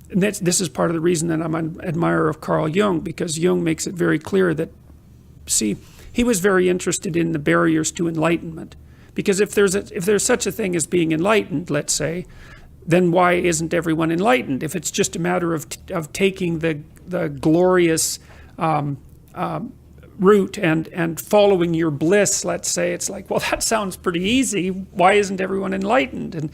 and this is part of the reason that I'm an admirer of Carl Jung, because Jung makes it very clear that, see, he was very interested in the barriers to enlightenment. Because if there's such a thing as being enlightened, let's say, then why isn't everyone enlightened? If it's just a matter of taking the glorious route and following your bliss, let's say, it's like, well, that sounds pretty easy. Why isn't everyone enlightened?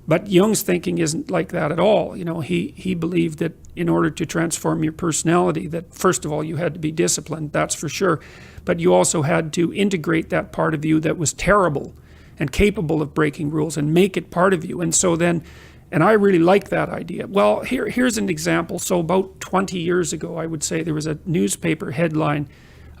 But Jung's thinking isn't like that at all. You know, he believed that in order to transform your personality, that first of all, you had to be disciplined, that's for sure. But you also had to integrate that part of you that was terrible and capable of breaking rules and make it part of you. And so then, and I really like that idea. Well, here's an example. So about 20 years ago, I would say, there was a newspaper headline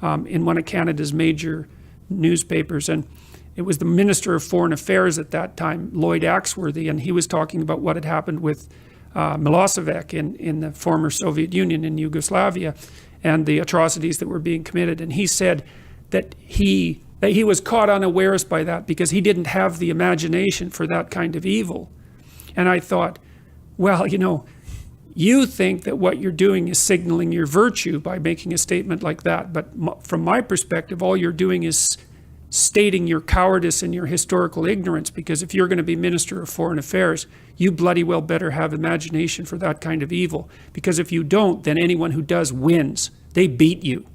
in one of Canada's major newspapers, and it was the Minister of Foreign Affairs at that time, Lloyd Axworthy, and he was talking about what had happened with Milosevic in the former Soviet Union in Yugoslavia, and the atrocities that were being committed. And he said that he was caught unawares by that because he didn't have the imagination for that kind of evil. And I thought, well, you know, you think that what you're doing is signaling your virtue by making a statement like that. But from my perspective, all you're doing is stating your cowardice and your historical ignorance, because if you're going to be Minister of Foreign Affairs, you bloody well better have imagination for that kind of evil. Because if you don't, then anyone who does wins. They beat you.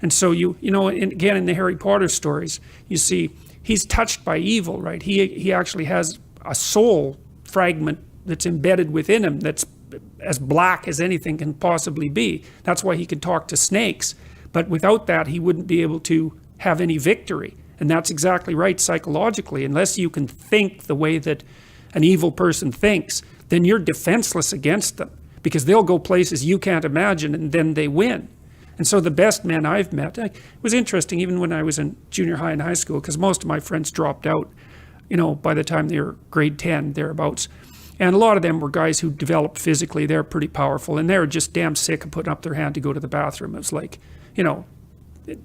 And so you know, again, in the Harry Potter stories, you see, he's touched by evil, right? He actually has a soul fragment that's embedded within him that's as black as anything can possibly be. That's why he can talk to snakes. But without that, he wouldn't be able to have any victory. And that's exactly right psychologically. Unless you can think the way that an evil person thinks, then you're defenseless against them, because they'll go places you can't imagine, and then they win. And so the best men I've met, it was interesting even when I was in junior high and high school, because most of my friends dropped out, you know, by the time they were grade 10, thereabouts. And a lot of them were guys who developed physically. They're pretty powerful, and they're just damn sick of putting up their hand to go to the bathroom. It was like, you know,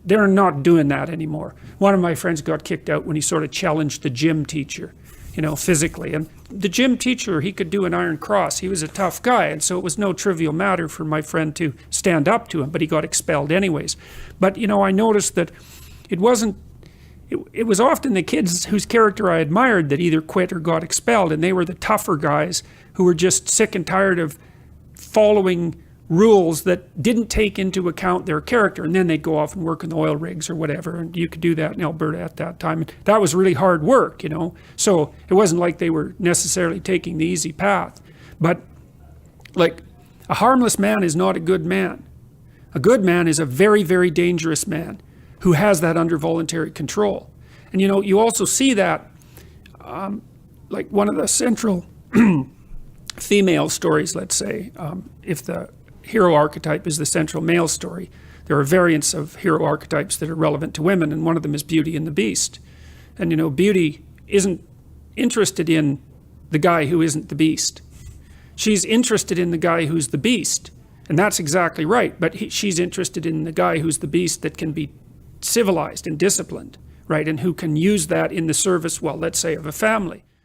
they're not doing that anymore. One of my friends got kicked out when he sort of challenged the gym teacher, you know, physically. And the gym teacher, he could do an iron cross. He was a tough guy, and so it was no trivial matter for my friend to stand up to him, but he got expelled anyways. But, you know, I noticed that it wasn't, it was often the kids whose character I admired that either quit or got expelled, and they were the tougher guys who were just sick and tired of following rules that didn't take into account their character, and then they'd go off and work in the oil rigs or whatever. And you could do that in Alberta at that time. And that was really hard work, you know. So it wasn't like they were necessarily taking the easy path. But like, a harmless man is not a good man. A good man is a very, very dangerous man who has that under voluntary control. And you know, you also see that like one of the central female stories, let's say, if the hero archetype is the central male story, there are variants of hero archetypes that are relevant to women, and one of them is Beauty and the Beast. And you know, Beauty isn't interested in the guy who isn't the beast. She's interested in the guy who's the beast, and that's exactly right. But she's interested in the guy who's the beast that can be civilized and disciplined, right, and who can use that in the service, well, let's say, of a family.